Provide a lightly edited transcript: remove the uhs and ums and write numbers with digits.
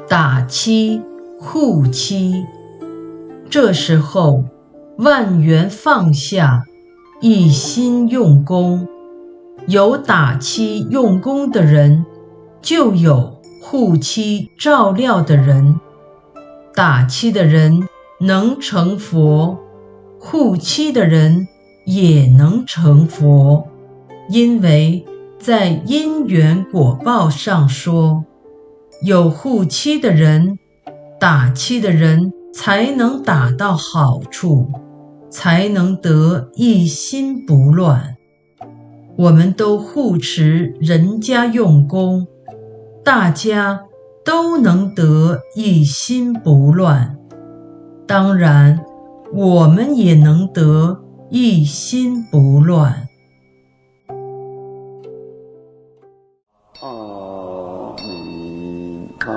打妻护妻。这时候万缘放下，一心用功。有打妻用功的人，就有护妻照料的人。打妻的人能成佛，护妻的人也能成佛。因为在因缘果报上说，有护妻的人，打妻的人才能打到好处，才能得一心不乱。我们都护持人家用功，大家都能得一心不乱，当然我们也能得一心不乱。阿弥陀